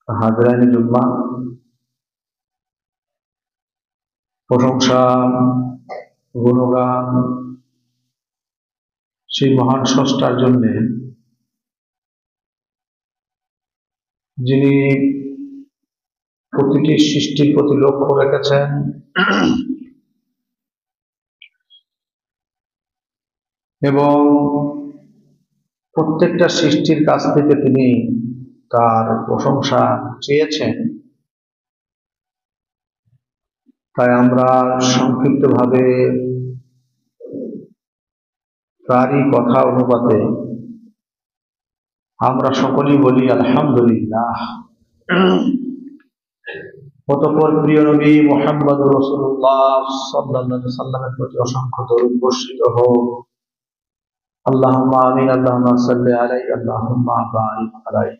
হাজরাইন জুম্মা, প্রশংসা গুণগান সেই মহান স্রষ্টার জন্য, যিনি প্রতিটি সৃষ্টির প্রতি লক্ষ্য রেখেছেন এবং প্রত্যেকটা সৃষ্টির কাছ থেকে তিনি তার প্রশংসা চেয়েছেন। তাই আমরা সংক্ষিপ্তভাবে তারই কথা অনুপাতে আমরা সকলেই বলি আলহামদুলিল্লাহ। অতঃপর প্রিয় নবী মুহাম্মদ রাসূলুল্লাহ সাল্লাল্লাহু আলাইহি সাল্লামের প্রতি অসংখ্য দরুদ বর্ষিত হোক। আল্লাহুম্মা আমিন, আল্লাহুম্মা সাল্লি আলাইহি, আল্লাহুম্মা বারিক আলাইহি।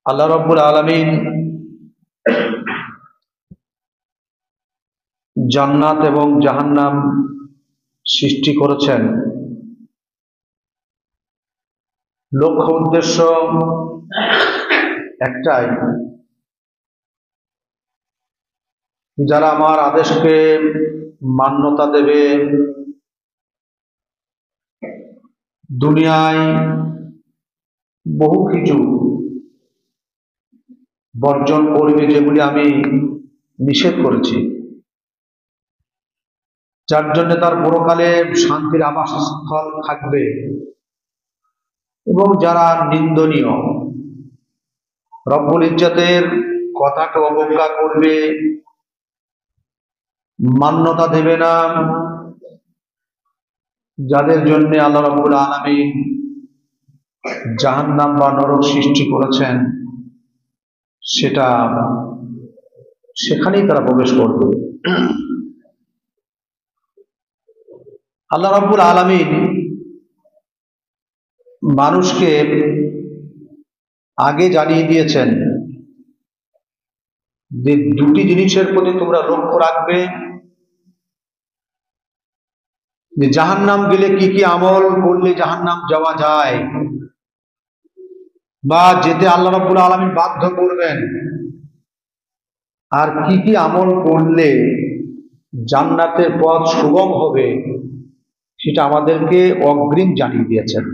আল্লাহ রাব্বুল আলামিন জান্নাত এবং জাহান্নাম সৃষ্টি করেছেন। লক্ষ্য উদ্দেশ্য একটাই, যারা আমার আদেশকে মান্যতা দেবে, দুনিয়ায় বহু কিছু বর্জন করবে যেগুলি আমি নিষেধ করেছি, যার জন্য তার পরকালে শান্তির আবাসস্থল থাকবে, এবং যারা নিন্দনীয়, রব্বুল ইজ্জতের কথাকে অবজ্ঞা করবে, মান্যতা দেবে না, যাদের জন্য আল্লাহ রাব্বুল আলামিন জাহান্নাম বা নরক সৃষ্টি করেছেন, সেখানেই তারা প্রবেশ করবে। আল্লাহ রাব্বুল আলামিন মানুষকে আগে জানিয়ে দিয়েছেন যে দুটি জিনিসের প্রতি তোমরা লক্ষ্য রাখবে, যে জাহান্নাম গেলে কি কি আমল করলে জাহান্নাম যাওয়া যায়, বা যেতে আল্লাহ রাব্বুল আলামিন বাধ্য করবেন, আর কি কি আমল করলে জান্নাতের পথ সুগম হবে, সেটা আমাদেরকে অগ্রিম জানিয়ে দিয়েছেন।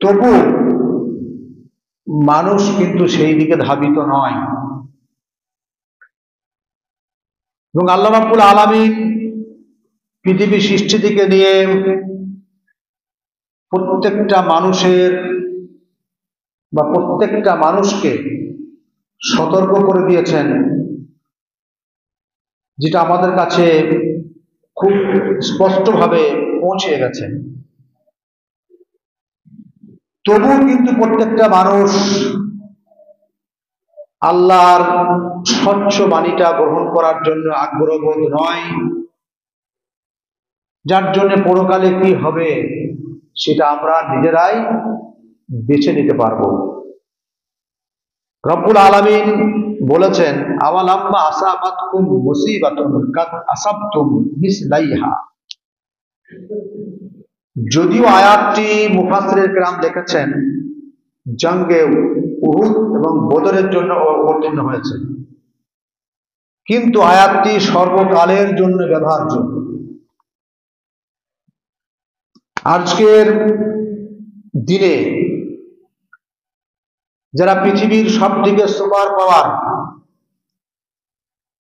তবু মানুষ কিন্তু সেই দিকে ধাবিত নয়, এবং আল্লাহ রাব্বুল আলামিন পৃথিবী সৃষ্টি থেকে নিয়ে প্রত্যেকটা মানুষকে সতর্ক করে দিয়েছেন, যেটা আমাদের কাছে খুব স্পষ্টভাবে পৌঁছে গেছে। তবুও কিন্তু প্রত্যেকটা মানুষ আল্লাহর স্বচ্ছ বাণীটা গ্রহণ করার জন্য আগ্রহবোধ নয়, যার জন্য পরকালে কি হবে সেটা আমরা নিজেরাই বেছে নিতে পারবো। রব্বুল আলামিন বলেছেন, আওয়ালাম্মা আসাবাতকুম মুসিবাতুন কাদ আসাবতুম মিসলাইহা। যদিও আয়াতটি মুফাসসিরিন কেরাম লিখেছেন জঙ্গে উহুদ এবং বদরের জন্য অবতীর্ণ হয়েছে, কিন্তু আয়াতটি সর্বকালের জন্য ব্যবহার্য। আজকের দিনে যারা পৃথিবীর সবথেকে সুপার পাওয়ার,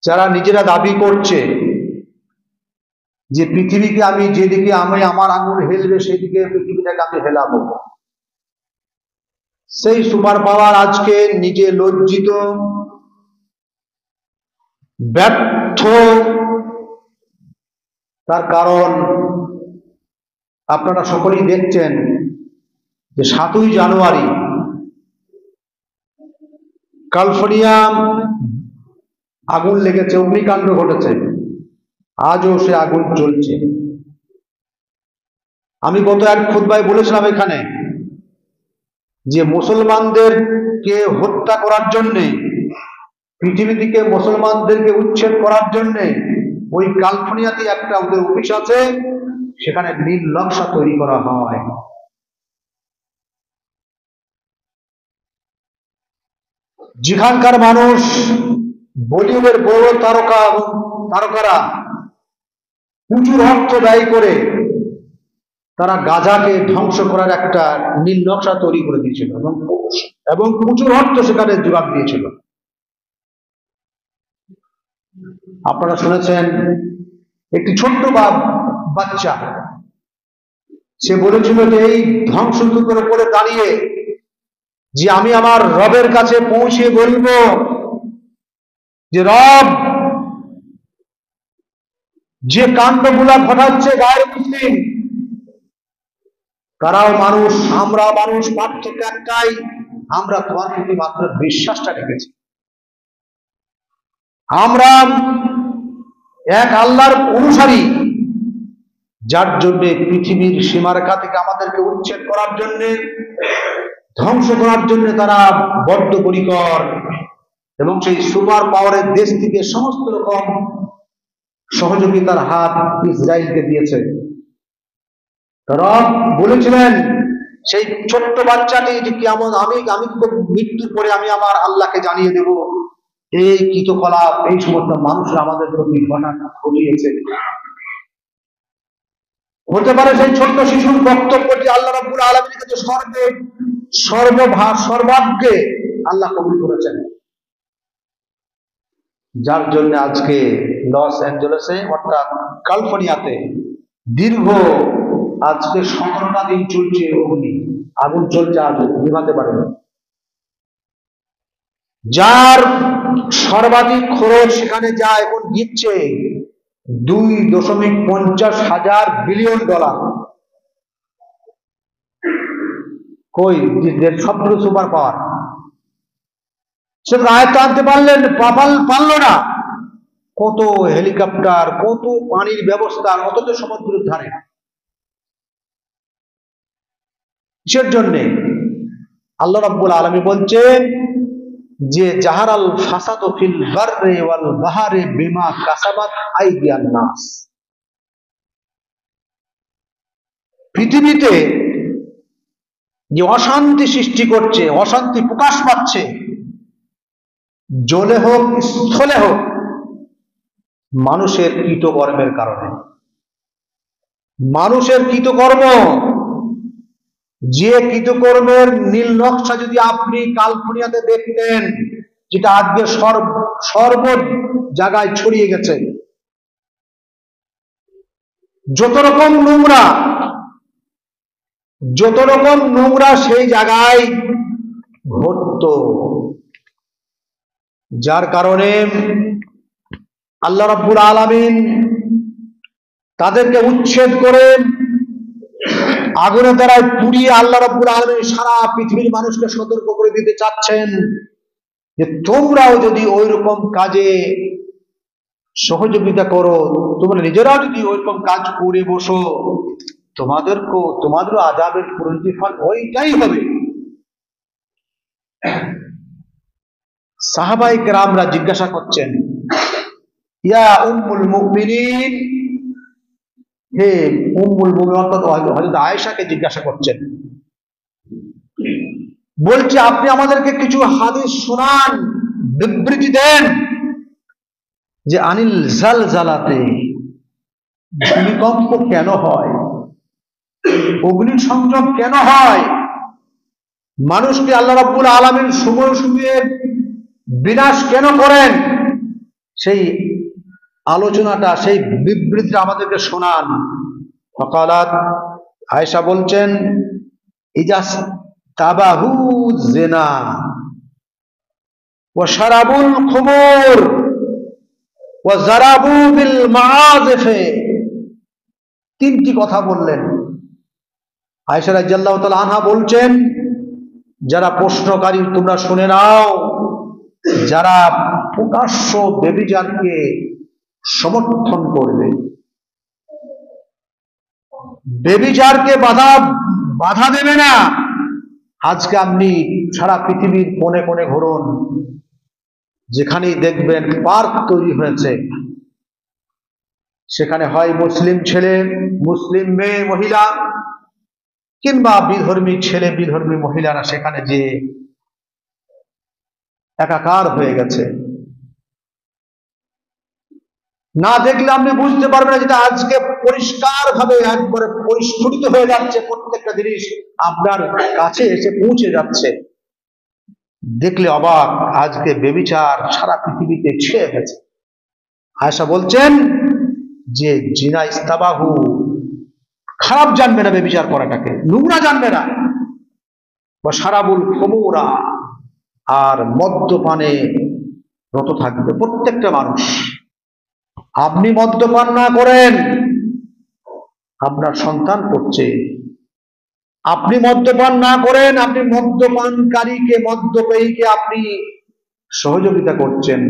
যারা নিজেরা দাবি করছে যে পৃথিবীকে আমি যেদিকে আমার আঙুল হেলবে সেদিকে পৃথিবীটাকে আমি হেলাবো, সেই সুপার পাওয়ার আজকে নিজে লজ্জিত, ব্যর্থ। তার কারণ আপনারা সকলেই দেখছেন যে 7ই জানুয়ারি ক্যালিফোর্নিয়া আগুন লেগেছে, অগ্নিকাণ্ড ঘটেছে, আজও সে আগুন জ্বলছে। আমি গত এক খুতবায় বলেছিলাম এখানে যে মুসলমানদেরকে হত্যা করার জন্য, পৃথিবী থেকে মুসলমানদেরকে উচ্ছেদ করার জন্য ওই ক্যালিফোর্নিয়াতে একটা ওদের অফিস আছে, সেখানে নীল নকশা তৈরি করা হয়। যেখানকার মানুষ বলিউডের বড় তারকা এবং তারকারা প্রচুর অর্থ ব্যয় করে তারা গাজাকে ধ্বংস করার একটা নীল নকশা তৈরি করে দিয়েছিল এবং প্রচুর অর্থ সেখানে যোগান দিয়েছিল। আপনারা শুনেছেন একটি ছোট্ট বাচ্চা, সে বলেছিল যে এই ধ্বংসস্তূপের উপরে দাঁড়িয়ে যে আমি আমার রবের কাছে পৌঁছে বলবো যে রব, যে কাণ্ডগুলা ঘটাচ্ছে গায়ের মুসলিম, তারাও মানুষ, আমরা মানুষ, পার্থক্য একটাই, আমরা তোমার প্রতি মাত্র বিশ্বাসটা রেখেছি। আমরা এক আল্লাহর অনুসারী, যার জন্য পৃথিবীর সীমারেখা থেকে আমাদেরকে উচ্ছেদ করার জন্য, ধ্বংস করার জন্য তারা বদ্ধপরিকর, এবং সেই সুপার পাওয়ারের দেশ থেকে সমস্ত রকম সহযোগিতার হাত ইসরায়েলকে দিয়েছে। রব বলেছিলেন সেই ছোট্ট বাচ্চাটি যে কিয়ামত, আমি মৃত্যুর পরে আমি আমার আল্লাহকে জানিয়ে দেব এই কৃতকলাপ এই সমস্ত মানুষরা আমাদের প্রতি ঘটিয়েছে। হতে পারে সেই ছোট্ট শিশুর বক্তব্যটি আল্লাহ রাব্বুল আলামিনের কাছে সর্বাগ্রে আল্লাহ কবুল করেছেন, যার জন্য আজকে লস অ্যাঞ্জেলেসে অর্থাৎ ক্যালিফোর্নিয়াতে দীর্ঘ আজকে 17টা দিন চলছে অগ্নি, আগুন চলছে, আজ নিভাতে পারে না। যার সর্বাধিক খরচ সেখানে যা এখন দিচ্ছে $2.50 বিলিয়ন। কই সবগুলো সুপার পাওয়ার সে আয়ত্ত আনতে পারলো না। কত হেলিকপ্টার, কত পানির ব্যবস্থা, অথচ সমুদ্রের ধারে। কিসের জন্যে? আল্লাহ রাব্বুল আলামিন বলছেন যে জাহারাল ফাসাদু ফিল বাররি ওয়াল বাহরি বিমা কাসাবাত আইদিয়ান নাস। পৃথিবীতে যে অশান্তি সৃষ্টি করছে, অশান্তি প্রকাশ পাচ্ছে, জলে হোক স্থলে হোক, মানুষের কৃতকর্মের কারণে। মানুষের কৃতকর্ম, যে কৃতকর্মের নীল নকশা যদি আপনি ক্যালিফোর্নিয়াতে দেখতেন, যেটা আজকে সর্ব জায়গায় ছড়িয়ে গেছে, যত রকম নোংরা সেই জায়গায় ঘটত, যার কারণে আল্লাহ রাব্বুল আলামিন তাদেরকে উচ্ছেদ করে আগুনের দ্বারা পুড়িয়ে আল্লাহ রাব্বুল আলামিন সারা পৃথিবীর মানুষকে সতর্ক করে দিতে চাচ্ছেন যে তোমরাও যদি ওই রকম কাজে সহযোগিতা করো, তোমরা নিজেরাও যদি ওইরকম কাজ করে বসো, তোমাদেরও আযাবের প্রতিফল ওইটাই হবে। সাহাবায়ে কেরামরা জিজ্ঞাসা করছেন, ইয়া উম্মুল মুমিনিন, হে উম্মুল মুমিনিন, অর্থাৎ হযরত আয়েশাকে জিজ্ঞাসা করছেন, বলছে আপনি আমাদেরকে কিছু হাদিস শোনান, বিবৃতি দেন যে আনিল জালজালাতে, ভূমিকম্প কেন হয়, অগ্নিসংযোগ কেন হয়, মানুষকে আল্লাহ রাব্বুল আলামিন সময় সময়ে বিনাশ কেন করেন, সেই আলোচনাটা, সেই বিবৃতিটা আমাদেরকে শোনান। ফাকালাত, আয়েশা বলছেন, ইজাস তাবাহু জিনা ওয়া শারাবুল খুমুর ওয়া জারাবু বিল মাআজিফে। তিনটি কথা বললেন। আয়েশা রাদিয়াল্লাহু তাআলা আনহা বলছেন, যারা প্রশ্নকারী তোমরা শুনে নাও, যারা প্রকাশ্য ব্যভিচারকে সমর্থন করবে, ব্যভিচারকে বাধা দেবে না, আজকে আপনি সারা পৃথিবীর কোণে কোণে ঘুরুন, যেখানেই দেখবেন পার্ক তৈরি হয়েছে, সেখানে হয় মুসলিম ছেলে, মুসলিম মেয়ে মহিলা, কিংবা বিধর্মী ছেলে বিধর্মী মহিলারা সেখানে যে একাকার হয়ে গেছে। না দেখলে আপনি বুঝতে পারবেন না, যেটা আজকে পরিষ্কার ভাবে একবারে পরিস্ফুটিত হয়ে যাচ্ছে, প্রত্যেকটা জিনিস আপনার কাছে এসে পৌঁছে যাচ্ছে। দেখলে অবাক, আজকে বেবিচার সারা পৃথিবীতে ছেয়ে গেছে। আয়েশা বলছেন যে জিনা ইস্তাবাহু, খারাপ জানবে না বেবিচার করাটাকে, নোংরা জানবে না। বা সারাবুল খমুরা, আর মদ্যপানে রত থাকবে প্রত্যেকটা মানুষ। আপনি মদ্যপান না করেন, আপনার সন্তান করছে। আপনি মদ্যপান না করেন, আপনি মদ্যপানকারীকে, মদ্যপেয়ীকে আপনি সহযোগিতা করছেন,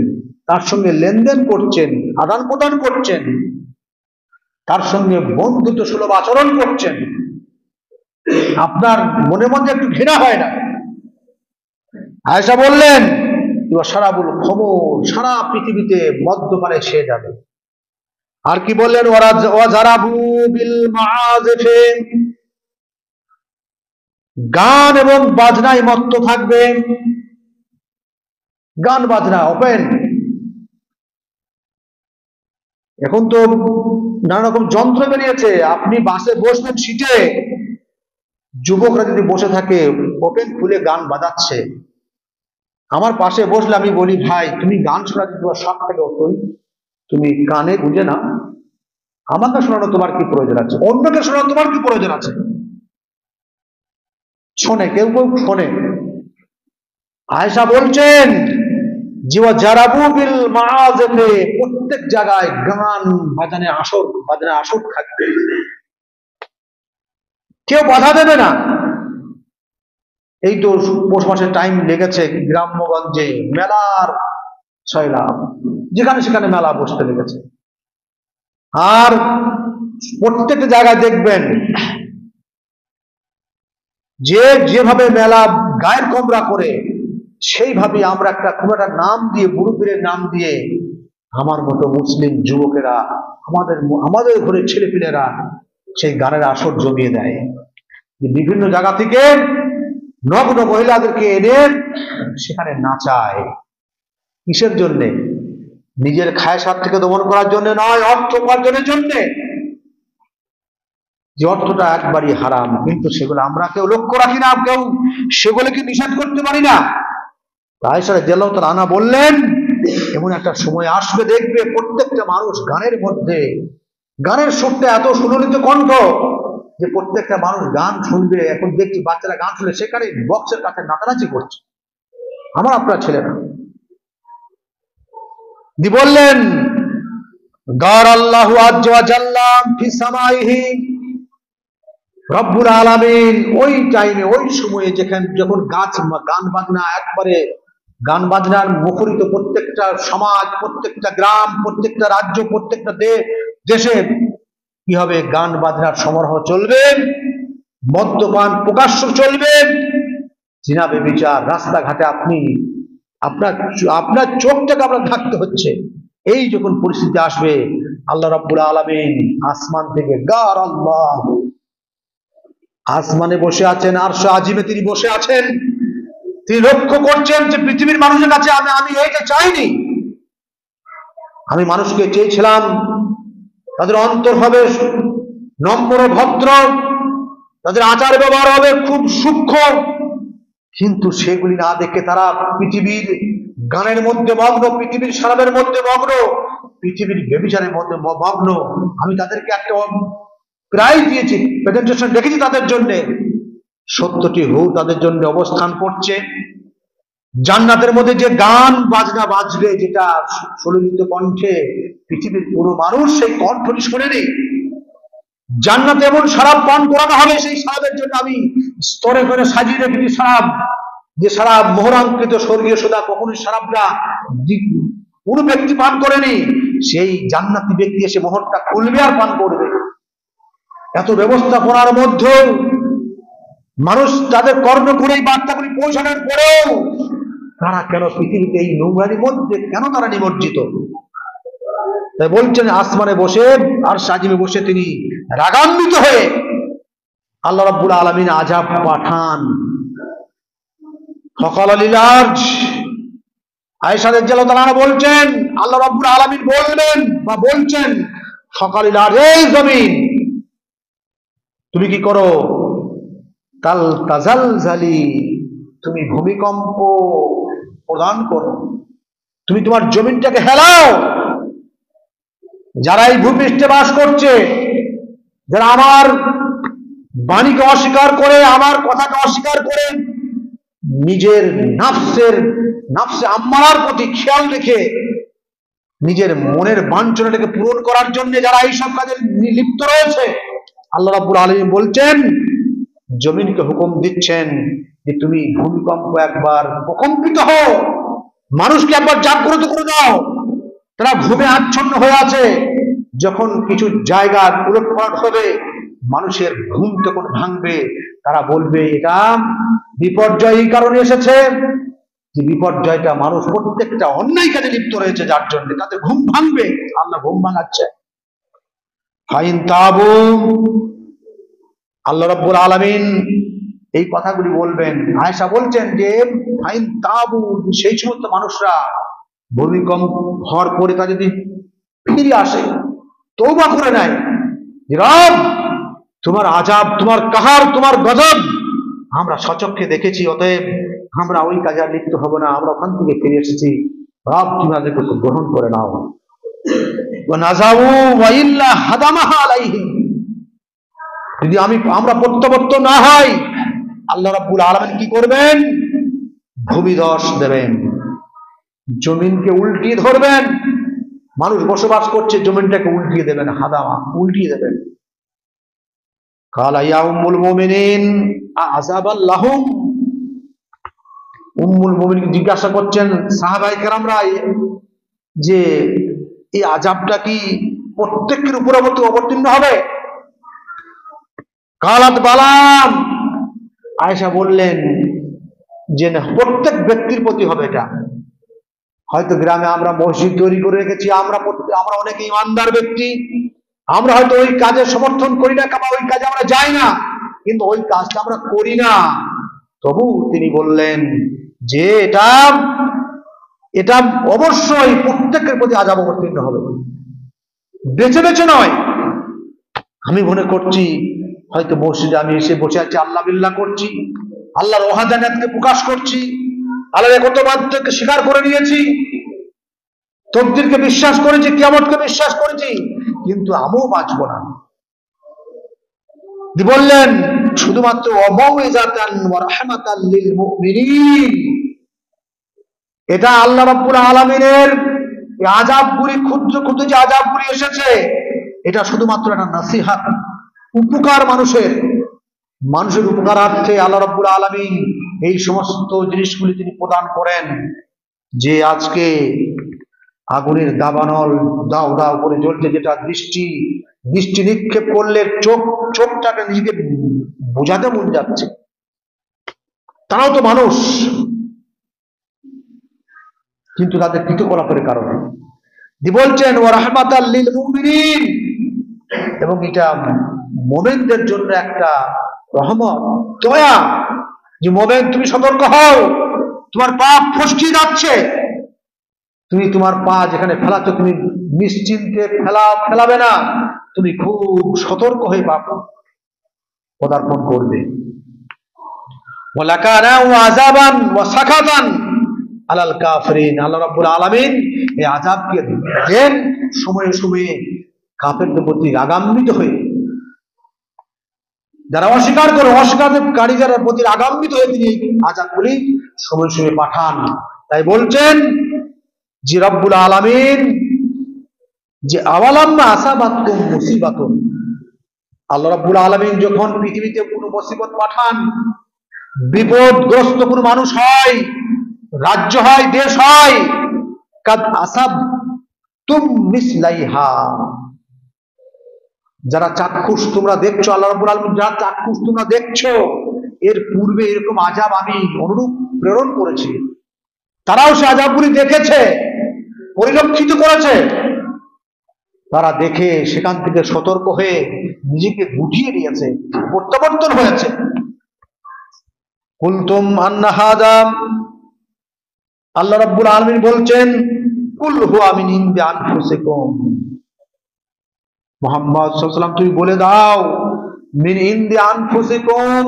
তার সঙ্গে লেনদেন করছেন, আদান প্রদান করছেন, তার সঙ্গে বন্ধুত্ব সুলভ আচরণ করছেন। আপনার মনে মধ্যে একটু ঘৃণা হয় না? আয়েশা বললেন সারাবুল খমর, সারা পৃথিবীতে মদ্যপানে ছেয়ে যাবে। আর কি বললেন? ওয়াজারাবু বিল মাআজিফি, গান এবং বাজনায় মত্ত থাকবে। গান বাজনা ওপেন। এখন তো নানা রকম যন্ত্র বেরিয়েছে, আপনি বাসে বসবেন সিটে, যুবকরা যদি বসে থাকে ওপেন খুলে গান বাজাচ্ছে। আমার পাশে বসলে আমি বলি, ভাই তুমি গান শোনা তোমার শখ থেকে অতই, তুমি কানে গুঁজে না, আমাকে শোনানো তোমার কি প্রয়োজন আছে, অন্যকে শোনানো তোমার কি প্রয়োজন আছে? শোনে, কেউ কেউ শোনে। আয়েশা বলছেন যে ওয়াজারাবু বিল মাআজিফি, প্রত্যেক জায়গায় গান বাজানে আসর থাকবে, কেউ বাধা দেবে না। এই তো পৌষ মাসের টাইম লেগেছে, গ্রাম্যগঞ্জে মেলার সয়লাব, যেখানে সেখানে মেলা বসতে লেগেছে। আর প্রত্যেকটা জায়গায় দেখবেন যে যেভাবে মেলা গায়ের কমরা করে, সেইভাবে আমরা কোনো একটা নাম দিয়ে, বুড়ুপীরের নাম দিয়ে আমার মতো মুসলিম যুবকেরা, আমাদের ঘরের ছেলেপিলেরা সেই গানের আসর জমিয়ে দেয়। বিভিন্ন জায়গা থেকে নগ্ন মহিলাদেরকে এনে সেখানে নাচায়। কিসের জন্যে? নিজের খায়সাত থেকে দমন করার জন্য নয়, অর্থ উপার্জনের জন্য। যে অর্থটা একবারই হারাম, কিন্তু সেগুলো আমরা কেউ লক্ষ্য রাখি না, কেউ সেগুলোকে নিষেধ করতে পারি না। আয়েশা রাদিয়াল্লাহু তাআলা আনহা বললেন এমন একটা সময় আসবে, দেখবে প্রত্যেকটা মানুষ গানের মধ্যে, গানের সুরটা এত সুললিত কণ্ঠ যে প্রত্যেকটা মানুষ গান শুনবে। এখন দেখছি বাচ্চারা গান শুনলে সেখানে বক্সের কাছে নাচানাচি করছে, আমার আপনার ছেলেরা। দি বললেন গার আল্লাহু আজ্জা ওয়া জাল্লা ফি সামাইহি, রব্বুল আলামিন ওই টাইমে, ওই সময়ে যখন গান বাজনা একবারে, গান বাজনার মুখরিত প্রত্যেকটা সমাজ, প্রত্যেকটা গ্রাম, প্রত্যেকটা রাজ্য, প্রত্যেকটা দেশে কি হবে? গান বাজনার সমারোহ চলবে, মদ্যপান প্রকাশ্য চলবে, জিনা ব্যভিচার রাস্তাঘাটে আপনার চোখটাকে আপনার থাকতে হচ্ছে। এই যখন পরিস্থিতি আসবে, আল্লাহ রাব্বুল আলামিন আসমান থেকে, গার আল্লাহ, আসমানে বসে আছেন, আরশে আজিমে তিনি বসে আছেন, তিনি লক্ষ্য করছেন যে পৃথিবীর মানুষের কাছে আমি এইটা চাইনি। আমি মানুষকে চেয়েছিলাম তাদের অন্তর হবে নম্র ভদ্র, তাদের আচার ব্যবহার হবে খুব সূক্ষ্ম, কিন্তু সেগুলি না দেখে তারা পৃথিবীর গানের মধ্যে মগ্ন, পৃথিবীর শরাবের মধ্যে মগ্ন, পৃথিবীর ব্যভিচারের মধ্যে মগ্ন। আমি তাদেরকে একটা প্রাইজ দিয়েছি, প্রেজেন্টেশন রেখেছি তাদের জন্য। 70টি হুর তাদের জন্য অবস্থান করছে। জান্নাতের মধ্যে যে গান বাজনা বাজবে, যেটা সুললিত কণ্ঠে পৃথিবীর পুরো মানুষ সেই কণ্ঠটি শোনেনি। জান্নাতে এমন শরাব পান করানো হবে, সেই শরাবের জন্য আমি স্তরে করে সাজিয়ে রেখেছি শরাব, যে শরাব মোহরাঙ্কিত স্বর্গীয় সোদা, কখনোই শরাবটা পুরো ব্যক্তি পান করেনি। সেই জান্নাতি ব্যক্তি এসে মোহরটা খুলবে আর পান করবে। এত ব্যবস্থা করার মধ্যেও মানুষ তাদের কর্ম করে বার্তাগুলি পৌঁছানোর পরেও তারা কেন পৃথিবীতে এই নোংরানির মধ্যে কেন তারা নিমজ্জিত? তাই বলছেন আসমানে বসে আর সাজিমে বসে তিনি রাগান্বিত হয়ে আল্লাহ রাব্বুল আলামিন আযাব পাঠান। ফাকাল লিল আরজ, আয়েশা রাদিয়াল্লাহু তাআলা বলছেন আল্লাহ রাব্বুল আলামিন বলবেন বা বলছেন, ফাকাল লিল আরজ, এই জমিন তুমি কি করো? তাল তাজালজালি, তুমি ভূমিকম্প প্রদান করো, তুমি তোমার জমিনটাকে হেলাও। যারা এই ভূপৃষ্ঠে বাস করছে, যারা আমার বাণীকে অস্বীকার করে, আমার কথাকে অস্বীকার করে, নিজের নাফসে আম্মারার প্রতি খেয়াল রেখে নিজের মনের বাঞ্ছনাটাকে পূরণ করার জন্য যারা এইসব কাজে লিপ্ত রয়েছে, আল্লাহ রাব্বুল আলামিন বলছেন, জমিনকে হুকুম দিচ্ছেন যে তুমি ভূমিকম্প একবার প্রকম্পিত হও, মানুষকে একবার জাগ্রত করে দাও। তারা ঘুমে আচ্ছন্ন হয়ে আছে, যখন কিছু জায়গা উলটপালট হবে, মানুষের ঘুম তখন ভাঙবে, তারা বলবে এটা বিপর্যয় এই কারণে এসেছে যে বিপর্যয়টা মানুষ প্রত্যেকটা অন্যায় কাজে লিপ্ত রয়েছে, যার জন্য তাদের ঘুম ভাঙবে। আল্লাহ ঘুম ভাঙাচ্ছে। ফাইন তাবু, আল্লাহ রাব্বুল আলামিন এই কথাগুলি বলবেন। আয়েশা বলছেন যে ফাইন তাবু, সেই সমস্ত মানুষরা ভূমিকম্প হওয়ার পরে তা যদি ফিরে আসে, তওবা করে নেয়, রব তোমার আযাব, তোমার কাহার, তোমার গজব আমরা সচক্ষে দেখেছি, অতএব আমরা ওই কাজে আর লিপ্ত হব না, আমরা ওখান থেকে ফিরে এসেছি, রব তুমি আমাদেরকে গ্রহণ করে নাও। ওয়া নাযাউ ওয়া ইল্লা হাদামাহা আলাইহিম, যদি আমরা প্রত্যাবর্তন না হয়, আল্লাহ রাব্বুল আলামিন কি করবেন? ভূমিধস দেবেন, জমিনকে উল্টিয়ে ধরবেন। মানুষ বসবাস করছে, জমিনটাকে উল্টিয়ে দেবেন, হাদামা উল্টিয়ে দেবেন। কালা ইয়া উম্মুল মুমিনিন আযাবাল্লাহুম, উম্মুল মুমিনিন জিজ্ঞাসা করছেন সাহাবায়ে কেরামরা যে এই আযাবটা কি প্রত্যেকের উপর অবতীর্ণ হবে? কালাত বালাম, আয়েশা বললেন যে না, প্রত্যেক ব্যক্তির প্রতি হবে এটা। হয়তো গ্রামে আমরা মসজিদ তৈরি করে রেখেছি, আমরা অনেকে ইমানদার ব্যক্তি, আমরা হয়তো ওই কাজে সমর্থন করি না, কিংবা ওই কাজে আমরা যাই না, কিন্তু ওই কাজটা আমরা করি না। তবু তিনি বললেন যে এটা অবশ্যই প্রত্যেকের প্রতি আযাব অবতীর্ণ হবে, বেছে বেছে নয়। আমি মনে করছি হয়তো মসজিদে আমি এসে বসে আছি, আল্লাহ বিল্লাহ করছি, আল্লাহর ওয়াহদানিয়াতকে প্রকাশ করছি, আল্লাহর একত্ববাদকে স্বীকার করে নিয়েছি, তাকদীরকে বিশ্বাস করেছি, কিয়ামতকে বিশ্বাস করেছি, কিন্তু আমিও বাঁচব না। বললেন শুধুমাত্র ওয়ামাউইযাতান ওয়া রাহমাতাল লিল মুমিনিন, এটা আল্লাহ রাব্বুল আলামিনের এই আযাবগুলি, ক্ষুদ্র ক্ষুদ্র যে আযাবগুলি এসেছে, এটা শুধুমাত্র একটা নসিহত, উপকার, মানুষের উপকারার্থে আল্লাহ রাব্বুল আলামিন এই সমস্ত জিনিসগুলি তিনি প্রদান করেন। যে আজকে আগুনের দাবানল দাও দাও করে জ্বলছে, যেটা দৃষ্টি নিক্ষেপ করলে চোখটাকে নিজেকে বোঝাতে মন যাচ্ছে, তারাও তো মানুষ, কিন্তু তাদের কৃতকলাপের কারণে। বলছেন ওয়া রাহমাতাল লিল মুমিনিন, এবং এটা মুমিনদের জন্য একটা রহমত, দয়া, যে মুমিন তুমি সতর্ক হও, তোমার পাপ ফসকে যাচ্ছে, তুমি তোমার পা যেখানে ফেলাচ্ছ তুমি নিশ্চিন্তে ফেলাবে না, তুমি খুব সতর্ক হয়ে পাপ পদার্পণ করবে। ওয়ালাকানা আযাবান ওয়া সাকাতান আলাল কাফিরিন, আল্লাহ রাব্বুল আলামিন এই আযাবকে দেন সময়ে সময়ে কাফেরদের প্রতি রাগান্বিত হয়ে, যারা অস্বীকার করে, অস্বীকারীদের প্রতি রাগান্বিত হয়ে তিনি আযাবগুলি সময়ে সময়ে পাঠান। তাই বলছেন যে রব্বুল আলামিন যে আওয়ালাম্মা আসাবাতকুম মুসিবাতুন, আল্লাহ রাব্বুল আলামিন যখন পৃথিবীতে কোনো মুসিবত পাঠান, বিপদগ্রস্ত কোনো মানুষ হয়, রাজ্য হয়, দেশ হয়, কাদ আসাবতুম মিসলাইহা, যারা চাক্ষুষ তোমরা দেখছো, আল্লাহ রাব্বুল আলামিন যারা চাক্ষুষ তোমরা দেখছো, এর পূর্বে এরকম আযাব আমি অনুরূপ প্রেরণ করেছি, তারাও সে আযাবগুলি দেখেছে, পরিলক্ষিত করেছে। তারা দেখে সেখান থেকে সতর্ক হয়ে নিজেকে গুটিয়ে নিয়েছে, প্রত্যাবর্তন হয়েছে। কুলতুম আন্না হাযা, আল্লাহ রাব্বুল আলামিন বলছেন, কুল হুয়া মিন ইনদি আনফুসিকুম, মুহাম্মদ সাল্লাল্লাহু আলাইহি ওয়াসাল্লাম তুমি বলে দাও, মিন ইনদি আনফুসিকুম,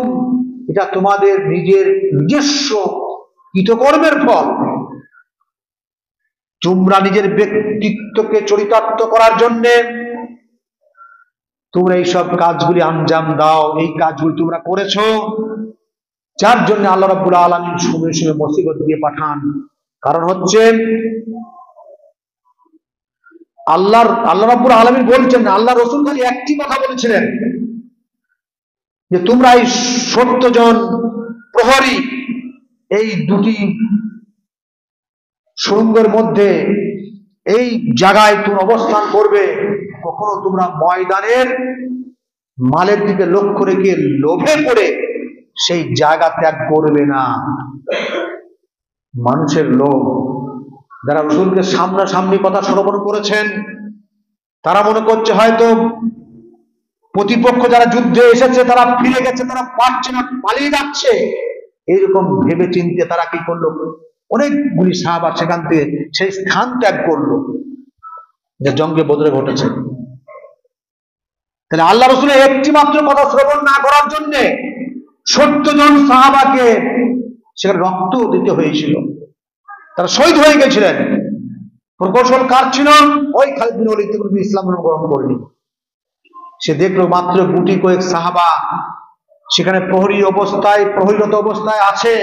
এটা তোমাদের নিজস্ব কৃতকর্মের ফল। তোমরা নিজের ব্যক্তিত্বকে চরিতার্থ করার জন্য তোমরা এইসব কাজগুলি আঞ্জাম দাও, এই কাজগুলি তোমরা করেছো, যার জন্য আল্লাহ রাব্বুল আলামিন সময় সময় মুসিবত দিয়ে পাঠান। কারণ হচ্ছে আল্লাহ রাব্বুল আলামিন বলছেন, আল্লাহ রাসূল খালি একটি কথা বলেছিলেন যে তোমরা এই 70 জন প্রহরী এই দুটি সুড়ঙ্গের মধ্যে এই জায়গায় তোমরা অবস্থান করবে, কখনো তোমরা ময়দানের মালের দিকে লক্ষ্য রেখে লোভে পড়ে সেই জায়গা ত্যাগ করবে না। মানুষের লোভ, যারা রাসূলকে সামনাসামনি কথা শ্রবণ করেছেন তারা মনে করছে হয়তো প্রতিপক্ষ যারা যুদ্ধে এসেছে তারা ফিরে গেছে, তারা পারছে না, পালিয়ে যাচ্ছে, এইরকম ভেবে চিন্তে তারা কি করলো, অনেকগুলি সাহাবা সেখান থেকে সেই স্থান ত্যাগ করলো যে জঙ্গে বদরে ঘটেছে। তাহলে আল্লাহ রাসূলের একটি মাত্র কথা শ্রবণ না করার জন্য 70 জন সাহাবাকে সেখানে রক্ত দিতে হয়েছিল, তারা শহীদ হয়ে গেছিলেন। প্রকৌশল কার ছিল? ওই খালিদ বিন ওলীদ ইসলাম গ্রহণ করেনি। সে দেখলো মাত্র গুটি কয়েক সাহাবা সেখানে প্রহরীরত অবস্থায় আছে,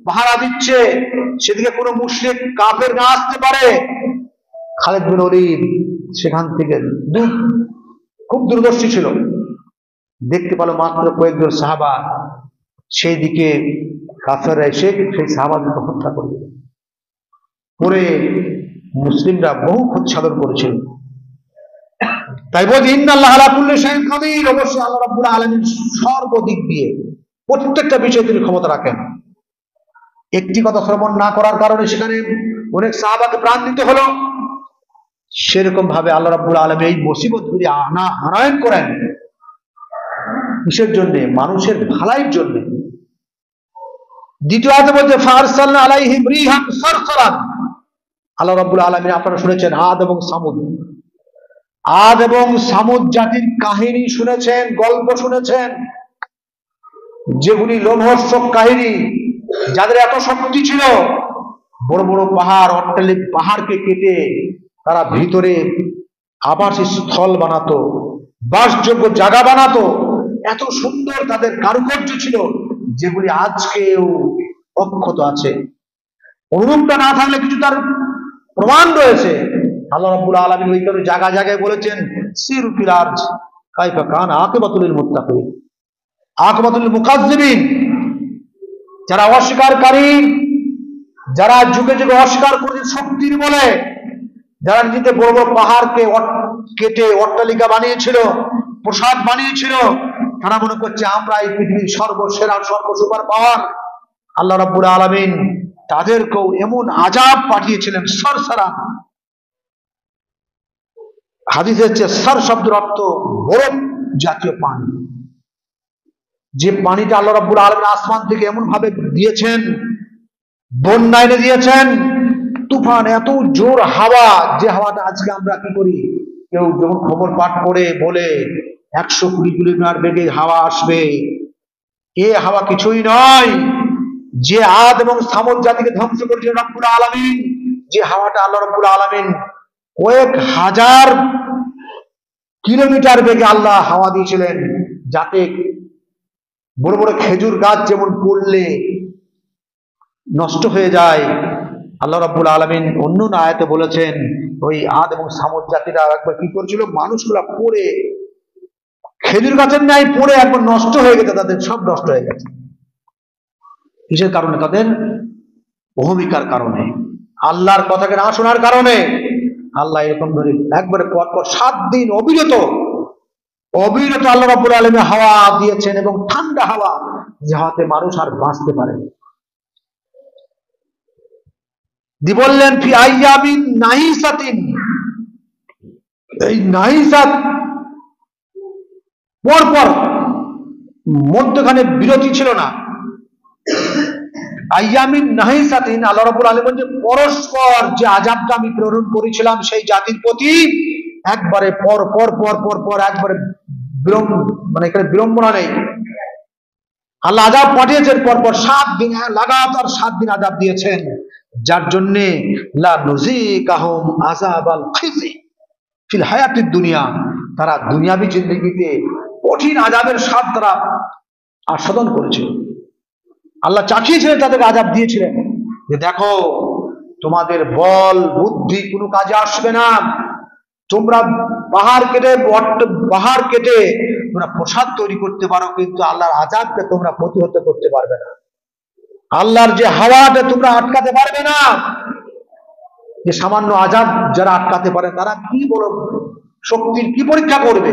পাহারা দিচ্ছে, সেদিকে কোনো মুশরিক কাফের না আসতে পারে। খালিদ বিন ওলীদ সেখান থেকে খুব দূরদর্শী ছিল, দেখতে পেল মাত্র কয়েকজন সাহাবা, সেই দিকে কাফেররা এসে সেই সাহাবাদেরকে হত্যা করে দিল। পরে মুসলিমরা বহু ক্ষতসাধন করেছিল। তাই বলছি ইন্নাল্লাহা আলা কুল্লি শাইইন কাদির, অবশ্যই আল্লাহ রাব্বুল আলামিন সর্বদিক দিয়ে প্রত্যেকটা বিষয়ে তিনি ক্ষমতা রাখেন। একটি কথা শ্রবণ না করার কারণে সেখানে অনেক সাহাবাকে প্রাণ দিতে হলো। সেরকম ভাবে আল্লাহ রাব্বুল আলামিন এই মুসিবতগুলি আনয়ন করেন কিসের জন্য? মানুষের ভালাইয়ের জন্য। দ্বিতীয় আয়াতে বলছে ফারসালনা আলাইহিম রিহান সারসারান, আল্লাহ রাব্বুল আলামিন আপনারা শুনেছেন আদ এবং সামুদ জাতির কাহিনী শুনেছেন, গল্প শুনেছেন, যেগুলি লোমহর্ষক কাহিনী, যাদের এত শক্তি ছিল, বড় বড় পাহাড়, অট্টালিক পাহাড়কে কেটে তারা ভিতরে আবাসস্থল বানাতো, বাসযোগ্য জায়গা বানাতো। এত সুন্দর তাদের কারুকার্য ছিল, যেগুলি আজকেও অক্ষত আছে। অনুরূপটা না থাকলে কিছু তার প্রমাণ রয়েছে। আল্লাহ রাব্বুল আলামিন ওই কারণে জায়গায় জায়গায় বলেছেন সিরু ফিল আরজ কাইফা কানা আকিবাতুল মুত্তাকিন, আকিবাতুল মুকাজ্জিবিন, যারা অস্বীকারী, যারা যুগে যুগে অস্বীকার করেছে শক্তির বলে, যারা নিজেদের বড় বড় পাহাড়কে কেটে অট্টালিকা বানিয়েছিল, প্রসাদ বানিয়েছিল, তারা মনে করছে আমরা এই পৃথিবীর সর্বসেরা সর্বসুপার পাওয়ার। আল্লাহ রাব্বুল আলামিন তাদেরকেও এমন আযাব পাঠিয়েছিলেন সরসরা। হাদিসে হচ্ছে সর শব্দের অর্থ বরফ জাতীয় পানি, যে পানিটা আল্লাহ রাব্বুল আলামিন আসমান থেকে এমন ভাবে দিয়েছেন, বন্যা এনে দিয়েছেন, তুফান, এত জোর হাওয়া, যে হাওয়াটা আজকে আমরা কি করি, কেউ যখন খবর পাঠ করে বলে 120 কিলোমিটার বেগে হাওয়া আসবে, এ হাওয়া কিছুই নয়। যে আদ এবং সামুদ জাতিকে ধ্বংস করেছিলেন রব্বুল আলামিন, যে হাওয়াটা আল্লাহ রব্বুল আলামিন কয়েক হাজার কিলোমিটার বেগে আল্লাহ হাওয়া দিয়েছিলেন, যাতে বড় বড় খেজুর গাছ যেমন পড়লে নষ্ট হয়ে যায়। আল্লাহ রাব্বুল আলামিন অন্য আয়াতে বলেছেন ওই আদ এবং সামুদ জাতিরা একবার কি করেছিল, মানুষগুলা পড়ে খেজুর গাছের ন্যায় পড়ে একবার নষ্ট হয়ে গেছে, তাদের সব নষ্ট হয়ে গেছে। কিসের কারণে? তাদের অহমিকার কারণে, আল্লাহর কথাকে না শোনার কারণে। আল্লাহ এরকম ধরে একবারে পরপর 7 দিন অবিরত আল্লাহ রাব্বুল আলামিন হাওয়া দিয়েছেন, এবং ঠান্ডা হাওয়া, যে হাওয়াতে মানুষ আর বাঁচতে পারে। দি বললেন ফি আইয়ামিন নাহিসাতিন, এই নাহিসাত পরপর মধ্যখানে বিরতি ছিল না। আইয়ামিন নাহিসাতিন, আল্লাহ রাব্বুল আলামিন বলেন যে পরস্পর যে আযাবটা আমি প্রেরণ করেছিলাম সেই জাতির প্রতি একবারে পর পর পর পর পর একবারে মানে এখানে বিড়ম্বনা নেই। আল্লাহ আযাব পাঠিয়েছেন পরপর 7 দিন, লাগাতার 7 দিন আযাব দিয়েছেন, যার জন্য লা নুযিকাহুম আযাবাল খিজি ফিল হায়াতিদ দুনিয়া, তারা দুনিয়াবি জিন্দেগিতে কঠিন আযাবের স্বাদ তারা আস্বাদন করেছিল। আল্লাহ চাখিয়েছিলেন, তাদেরকে আযাব দিয়েছিলেন যে দেখো তোমাদের বল বুদ্ধি কোনো কাজে আসবে না, তোমরা পাহাড় কেটে তোমরা প্রসাদ তৈরি করতে পারো, কিন্তু আল্লাহর আযাবকে তোমরা প্রতিহত করতে পারবে না। আল্লাহর যে হাওয়াটা তোমরা আটকাতে পারবে না। যে সামান্য আযাব যারা আটকাতে পারে তারা কি বড় শক্তির কি পরীক্ষা করবে।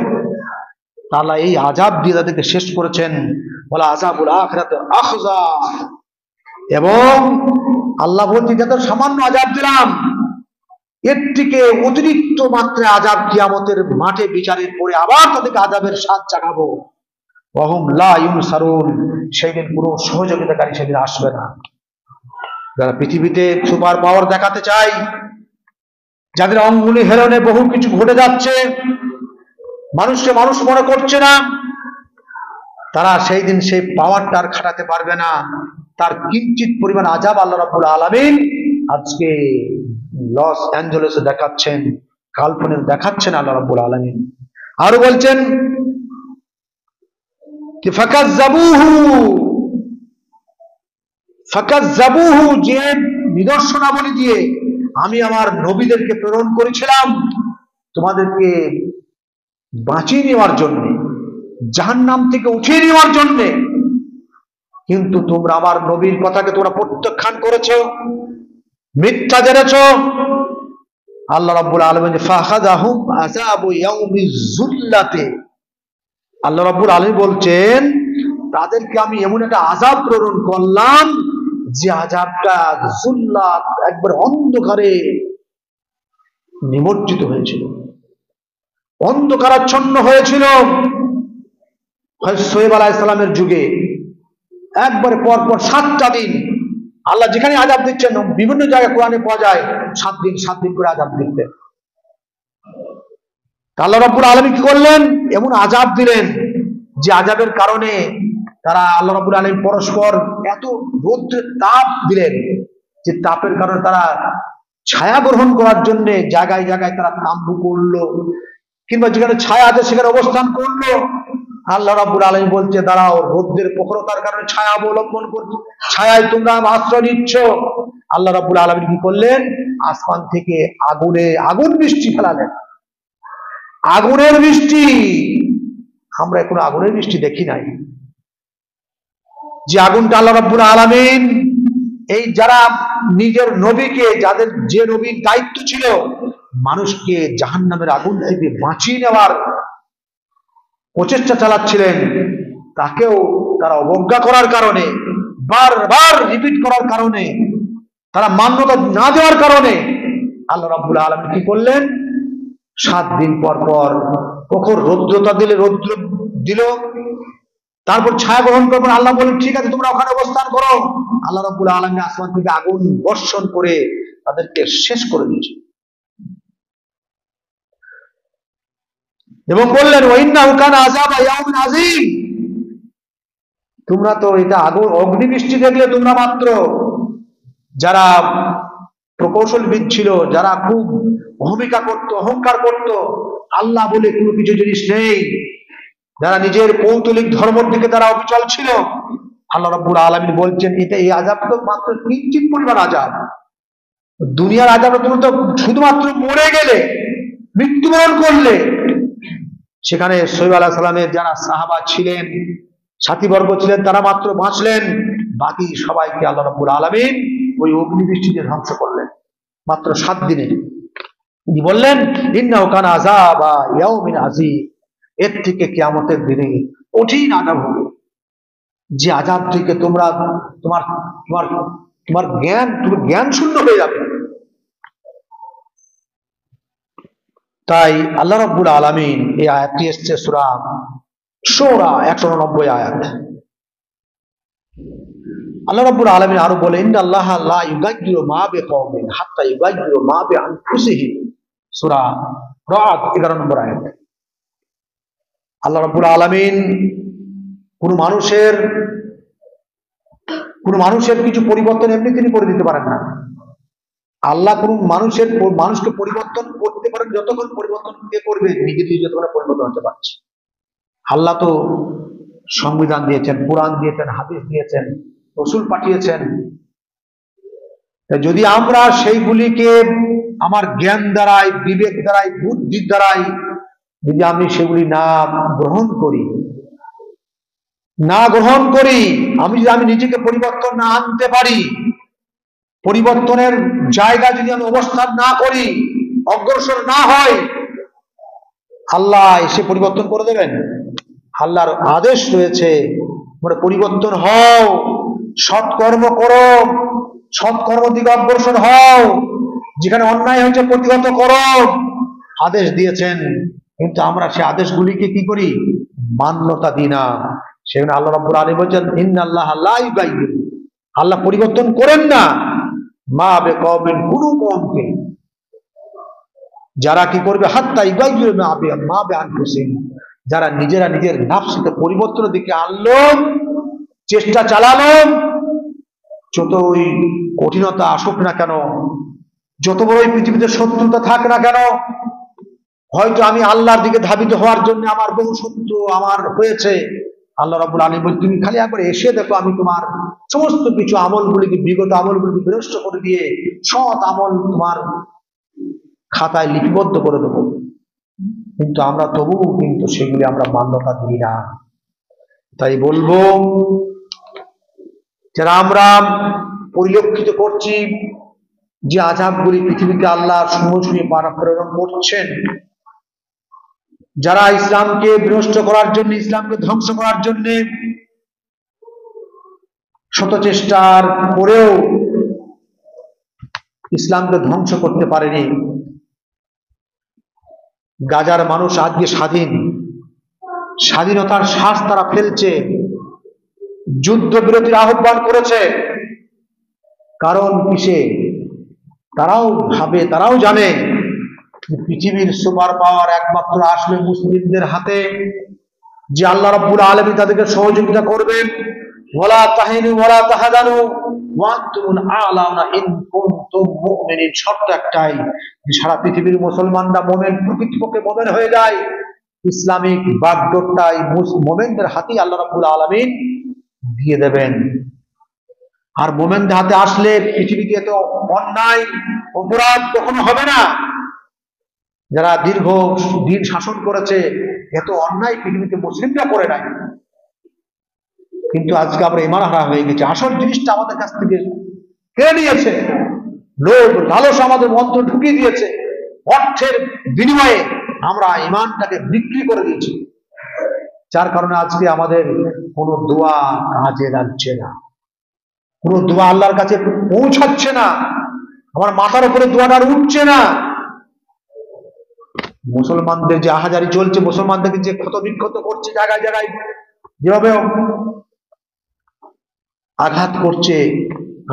আল্লাহ এই আযাব দিয়ে তাদেরকে শেষ করেছেন। বলা আযাবুল আখিরাতে আখযা, এবং আল্লাহ বলছেন যত সামান্য আযাব দিলাম, এর থেকে অতিরিক্ত মাত্রায় আযাব কিয়ামতের মাঠে বিচারের পরে আবার তাদেরকে আযাবের স্বাদ চাখাবো। ওয়াহুম লা ইউনসারুন, সেদিন পুরো সহযোগিতাকারী সেদিন আসবে না। যারা পৃথিবীতে সুপার পাওয়ার দেখাতে চায়, যাদের অঙ্গুলি হেলনে বহু কিছু ঘটে যাচ্ছে, মানুষকে মানুষ মনে করছে না, তারা সেই দিন সেই পাওয়ারটা আর খাটাতে পারবে না। তার কিঞ্চিত পরিমাণ আযাব আল্লাহ রাব্বুল আলামিন আজকে লস অ্যাঞ্জেলেসে দেখাচ্ছেন, কাল্পনিক দেখাচ্ছেন আল্লাহ রাব্বুল আলামিন। আরো বলছেন কি ফাকাজ্জাবুহু, যে নিদর্শনাবলী দিয়ে আমি আমার নবীদেরকে প্রেরণ করেছিলাম তোমাদেরকে বাঁচিয়ে নেওয়ার জন্য, জাহান্নাম থেকে উঠিয়ে নেওয়ার জন্য, কিন্তু তোমরা আমার নবীর কথাকে তোমরা প্রত্যাখ্যান করেছো, মিথ্যা জেনেছো। আল্লাহ রাব্বুল আলামিন ফাখাযাহুম আযাবু ইয়াউমিজ যুল্লাতি, আল্লাহ রাব্বুল আলামিন বলছেন তাদেরকে আমি এমন একটা আযাব প্রেরণ করলাম যে আযাবটা যুল্লাত, একবার অন্ধকারে নিমজ্জিত হয়েছিল, অন্ধকারাচ্ছন্ন হয়েছিল। শোয়েব আলাইহিস সালামের যুগে একবারে পরপর 7টা দিন আল্লাহ যেখানে আযাব দিচ্ছেন, বিভিন্ন জায়গায় কোরআনে পাওয়া যায় 7 দিন করে আযাব দিতেন। আল্লাহ রাব্বুল আলামিন কি করলেন, এমন আযাব দিলেন যে আযাবের কারণে তারা, আল্লাহ রাব্বুল আলামিন পরস্পর এত রৌদ্রের তাপ দিলেন যে তাপের কারণে তারা ছায়া গ্রহণ করার জন্য জায়গায় জায়গায় তারা তাম্বু করলো, কিংবা যেখানে ছায়া আছে সেখানে অবস্থান করলো। আল্লাহ রাব্বুল আলামিন বলছে দাঁড়াও, রৌদ্রের প্রখরতার কারণে ছায়া অবলম্বন করছো, ছায়ায় তোমরা আশ্রয় নিচ্ছ। আল্লাহ রাব্বুল আলামিন কি করলেন, আসমান থেকে আগুন বৃষ্টি ফেলালেন, আগুনের বৃষ্টি। আমরা এখন আগুনের বৃষ্টি দেখি নাই। যে আগুনটা আল্লাহ রাব্বুল আলামিন এই যারা নিজের নবীকে, যাদের যে নবীর দায়িত্ব ছিল মানুষকে জাহান্নামের আগুন থেকে বাঁচিয়ে নেওয়ার প্রচেষ্টা চালাচ্ছিলেন, তাকেও তারা অবজ্ঞা করার কারণে, বারবার রিপিট করার কারণে, তারা মান্যতা না দেওয়ার কারণে আল্লাহ রাব্বুল আলামিন কি করলেন, 7 দিন পর পর প্রখর রৌদ্রতা রৌদ্র দিল, তারপর ছায়া গ্রহণ করবেন। আল্লাহ বলেন ঠিক আছে তোমরা ওখানে অবস্থান করো। আল্লাহ রাব্বুল আলামিন আসমান থেকে আগুন বর্ষণ করে তাদেরকে শেষ করে দিয়েছে এবং বললেন ওয়াইন্নাহু কানা আযাবা ইয়াউমিন আযীম, তোমরা তো এটা আগুন অগ্নিবৃষ্টি দেখলে তোমরা মাত্র যারা প্রকৌশলবিদ ছিল, যারা খুব অহংকার করত, আল্লাহ বলে কোনো কিছু জিনিস নেই, যারা নিজের পৌত্তলিক ধর্মের দিকে তারা অবিচল ছিল, আল্লাহ রাব্বুল আলামিন বলছেন এটা এই আযাব তো মাত্র কিঞ্চিত পরিমাণ আযাব। দুনিয়ার আযাব তুমি তো শুধুমাত্র মরে গেলে, মৃত্যুবরণ করলে, সেখানে শোয়েব আলাইহিস সালামের যারা সাহাবা ছিলেন, সাথীবর্গ ছিলেন, তারা মাত্র বাঁচলেন, বাকি সবাইকে আল্লাহ রাব্বুল আলামিন ওই অগ্নিবৃষ্টিতে ধ্বংস করলেন মাত্র 7 দিনে। তিনি বললেন ইন্নাহু কানা আযাবা ইয়াউমিন আযীম, এর থেকে কিয়ামতের দিনে কঠিন আযাব হবে, যে আযাব থেকে তোমার জ্ঞান শূন্য হয়ে যাবে। তাই আল্লাহ রাব্বুল আলামিন এই আয়াতটি এসেছে সূরা শূরা 190 আয়াত। আল্লাহ রাব্বুল আলামিন আরো বলেন, ইন্নাল্লাহা লা ইউগাইয়িরু মা বিকওমিন হাত্তা ইউগাইয়িরু মা বিআনফুসিহিম, সূরা রাদ 11 নম্বর আয়াত। আল্লাহ রাব্বুল আলামিন কোন মানুষের কিছু পরিবর্তন এমনি তিনি করে দিতে পারেন না। আল্লাহ কোন মানুষকে পরিবর্তন করতে পারেন যতক্ষণ পরিবর্তন কে করবে, নিজে থেকে যতক্ষণ পরিবর্তন হতে পারছে। আল্লাহ তো সংবিধান দিয়েছেন, কোরআন দিয়েছেন, হাদিস দিয়েছেন, রসুল পাঠিয়েছেন। যদি আমরা সেইগুলিকে আমার জ্ঞান দ্বারাই, বিবেক দ্বারাই, বুদ্ধির দ্বারাই যদি আমি সেগুলি না গ্রহণ করি, আমি নিজেকে পরিবর্তন না আনতে পারি, পরিবর্তনের জায়গা যদি আমি অবস্থান না করি, অগ্রসর না হয়, আল্লাহ এসে পরিবর্তন করে দেবেন? আল্লাহর আদেশ রয়েছে, পরিবর্তন হও, সৎকর্ম করো, সৎকর্ম দিকে অগ্রসর হও, যেখানে অন্যায় হয়েছে প্রতিহত করো, আদেশ দিয়েছেন। কিন্তু আমরা সেই আদেশগুলিকে কি করি? মান্যতা দিই না। সেখানে আল্লাহ রাব্বুল আলামিন বলেছেন, ইন্নাল্লাহা লা ইউগাইয়িরু, আল্লাহ পরিবর্তন করেন না মা বিকওমিন, কোন কওমকে, যারা কি করবে হাত্তা ইউগাইয়িরু মা বিআনফুসিহিম, যারা নিজেরা নিজের নফসকে পরিবর্তনের দিকে আনলো, চেষ্টা চালালো, যতই কঠিনতা আসুক না কেন, যত বড়ই পৃথিবীতে শত্রুতা থাক না কেন, হয়তো আমি আল্লাহর দিকে ধাবিত হওয়ার জন্য আমার বহু শত্রু আমার হয়েছে, আল্লাহ রাব্বুল আলামিন বলেন, তুমি খালি একবার এসে দেখো, আমি তোমার সমস্ত কিছু আমলগুলিকে, বিগত আমলগুলিকে বিনষ্ট করে দিয়ে সৎ আমল তোমার খাতায় লিপিবদ্ধ করে দেবো। কিন্তু আমরা তবুও কিন্তু সেগুলি আমরা মান্যতা দিই না। তাই বলবো, যারা আমরা পরিলক্ষিত করছি যে আযাবগুলি পৃথিবীতে আল্লাহ সময় প্রেরণ করছেন, যারা ইসলামকে বিনষ্ট করার জন্য, ইসলামকে ধ্বংস করার জন্য শত চেষ্টার পরেও ইসলামকে ধ্বংস করতে পারেনি। গাজার মানুষ আজকে স্বাধীনতার শ্বাস তারা ফেলছে, যুদ্ধবিরতির আহ্বান করেছে। কারণ কিসে? তারাও জানে পৃথিবীর সুপার পাওয়ার একমাত্র আসলে মুসলিমদের হাতে, যে আল্লাহ রাব্বুল আলামিন তাদেরকে সহযোগিতা করবেন। ওয়ালা তাহিনু ওয়ালা তাহজানু ওয়া আনতুমুল আ'লাউনা ইন কুনতুম মুমিনিন। শর্ত একটাই, সারা পৃথিবীর মুসলমানরা মুমিন, প্রকৃতপক্ষে মুমিন হয়ে যায়। ইসলামিক বাগডোরটাই মুমিনদের হাতেই আল্লাহ রাব্বুল আলামিন দিয়ে দেবেন। আর মুমিনদের হাতে আসলে পৃথিবীতে এত অন্যায় অপরাধ কখনো হবে না। যারা দীর্ঘ দিন শাসন করেছে, এত অন্যায় পৃথিবীতে মুসলিমরা করে নাই। কিন্তু আজকে আমরা ঈমান হারা হয়ে গেছি, আসল জিনিসটা আমাদের কাছ থেকে কেড়ে নিয়েছে। লোভ লালসা আমাদের অন্তর ঢুকিয়ে দিয়েছে, অর্থের বিনিময়ে আমরা ঈমানটাকে বিক্রি করে দিয়েছি। যার কারণে আজকে আমাদের কোনো দোয়া কাজে লাগছে না, কোনো দোয়া আল্লাহর কাছে পৌঁছাচ্ছে না, আমার মাথার উপরে দোয়াটা উঠছে না। মুসলমানদের যে আহাজারি চলছে, মুসলমানদেরকে যে ক্ষত বিক্ষত করছে, জায়গায় জায়গায় যেভাবে আঘাত করছে,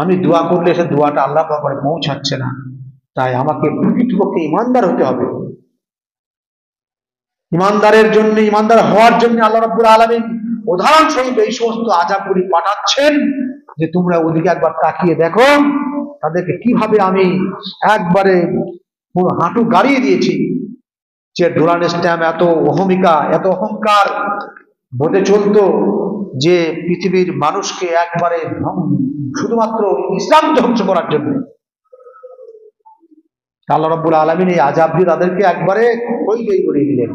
আমি দোয়া করলে সে দোয়াটা আল্লাহ পাকে পৌঁছাচ্ছে না। তাই আমাকে প্রকৃতপক্ষে ইমানদার হতে হবে। ইমানদার হওয়ার জন্য আল্লাহ রাব্বুল আলামিন উদাহরণস্বরূপ এই সমস্ত আযাবগুলি পাঠাচ্ছেন, যে তোমরা ওদিকে একবার তাকিয়ে দেখো তাদেরকে কিভাবে আমি একবারে হাঁটু গাড়িয়ে দিয়েছি। যে ডোনাল্ড ট্রাম্প এত অহমিকা, এত অহংকার বোধে চলতো, যে পৃথিবীর মানুষকে একবারে শুধুমাত্র ইসলাম ধ্বংস করার জন্য আল্লাহ রাব্বুল আলামিন এই আযাব দিয়ে তাদেরকে একবারে কইলেই করে দিলেন।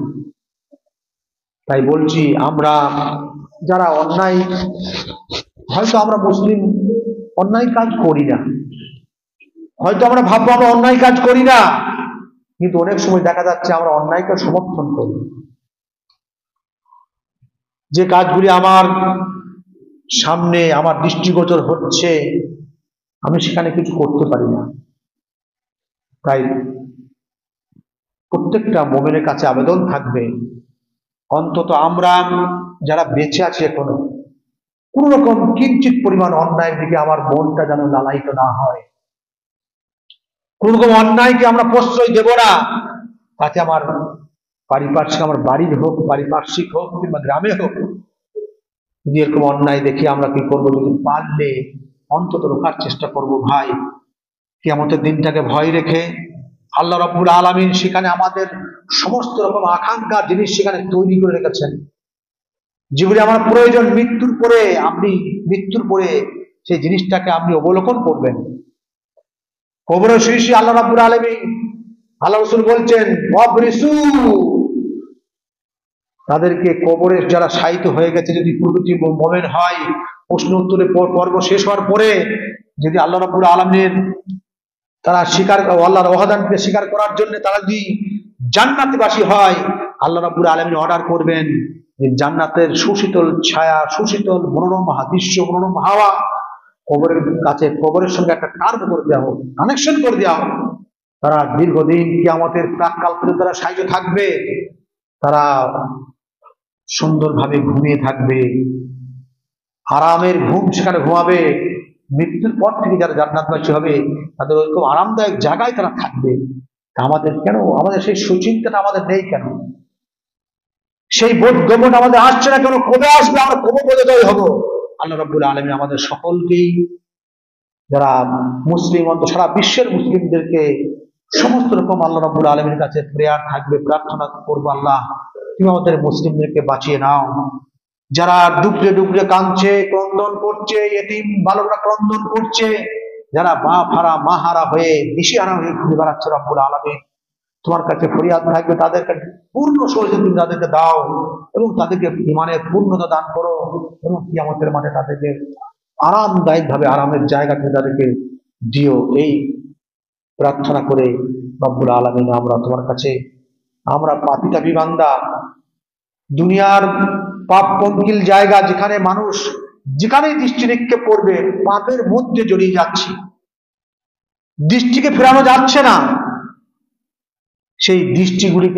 তাই বলছি, আমরা যারা অন্যায়, হয়তো আমরা মুসলিম অন্যায় কাজ করি না, হয়তো আমরা ভাববো আমরা অন্যায় কাজ করি না, কিন্তু অনেক সময় দেখা যাচ্ছে আমরা অন্যায়কে সমর্থন করি। যে কাজগুলি আমার সামনে আমার দৃষ্টিগোচর হচ্ছে, আমি সেখানে কিছু করতে পারি না। তাই প্রত্যেকটা মুমিনের কাছে আবেদন থাকবে, অন্তত আমরা যারা বেঁচে আছি এখনো, কোন রকম কিঞ্চিত পরিমাণ অন্যায়ের দিকে আমার মনটা যেন লালায়িত না হয়। কোন রকম অন্যায়কে আমরা প্রশ্রয় দেব না, তাতে আমার পারিপার্শ্বিক, আমার বাড়ির হোক, পারিপার্শ্বিক হোক, কিংবা গ্রামে হোক, যদি এরকম অন্যায় দেখি আমরা কি করবো, যদি পারলে অন্তত রোখার চেষ্টা করব। ভাই, কিয়ামতের দিনটাকে ভয় রেখে আল্লাহ রাব্বুল আলামিন সেখানে আমাদের সমস্ত রকম আকাঙ্ক্ষার জিনিস সেখানে তৈরি করে রেখেছেন, যেগুলি আমার প্রয়োজন মৃত্যুর পরে। আপনি মৃত্যুর পরে সেই জিনিসটাকে আপনি অবলোকন করবেন। কবরে শুয়ে আল্লাহ রাব্বুল আলামিন, আল্লাহ রাসূল বলছেন, ওয়াবরিসু, তাদেরকে কবরে যারা শায়িত হয়ে গেছে, যদি প্রকৃতি মুমিন হয়, প্রশ্ন উত্তরের পর্ব শেষ হওয়ার পরে যদি আল্লাহ রাব্বুল আলামিনের তারা স্বীকার, আল্লাহর ওয়াদাকে স্বীকার করার জন্য তারা যদি জান্নাতবাসী হয়, আল্লাহ রাব্বুল আলামিন অর্ডার করবেন যে জান্নাতের সুশীতল ছায়া, সুশীতল মনোরম দৃশ্য, মনোরম হাওয়া কবরের কাছে, কবরের সঙ্গে একটা টার্ম করে দেওয়া হোক, কানেকশন করে দেওয়া হোক। তারা দীর্ঘদিন কিয়ামতের প্রাককাল পর্যন্ত তারা শায়িত থাকবে, তারা সুন্দরভাবে ঘুমিয়ে থাকবে, আরামের ঘুম সেখানে ঘুমাবে। মৃত্যুর পর থেকে যারা জান্নাতবাসী হবে তাদের ওইরকম আরামদায়ক জায়গায় তারা থাকবে। আমাদের কেন, আমাদের সেই সুচিন্তাটা আমাদের নেই কেন? সেই বোধগম্যটা আমাদের আসছে না কেন? কবে আসবে? আমরা কবে বোধোদয় হব? আল্লাহ রাব্বুল আলামিন আমাদের সকলকেই, যারা মুসলিম, অন্তত সারা বিশ্বের মুসলিমদেরকে সমস্ত রকম আল্লাহ রাব্বুল আলামিনের কাছে প্রেয়ার থাকবে, প্রার্থনা করবো, আল্লাহ তুমি আমাদের মুসলিমদেরকে বাঁচিয়ে নাও। যারা ডুবরে ডুবরে কাঁদছে, ক্রন্দন করছে, এতিম বালকরা ক্রন্দন করছে, যারা বাপ হারা মা হারা হয়ে দিশেহারা হয়ে ঘুরে বেড়াচ্ছে, রব্বুল আলামিন তোমার কাছে ফরিয়াদ থাকবে, তাদের কাছে পূর্ণ সহযোগিতা তুমি তাদেরকে দাও এবং তাদেরকে ইমানের পূর্ণতা দান করো, এবং কিয়ামতের মাঠে তাদেরকে আরামদায়ক ভাবে আরামের জায়গাতে তাদেরকে দিও। এই প্রার্থনা করে রব্বুল আলামিন আমরা তোমার কাছে, আমরা পাপী বান্দা, দুনিয়ার পাপ পঙ্কিল জায়গা, যেখানে মানুষ যেখানেই দৃষ্টি নিক্ষেপ করবে পাপের মধ্যে জড়িয়ে যাচ্ছে, দৃষ্টিকে ফেরানো যাচ্ছে না, সেই দৃষ্টিগুলিকে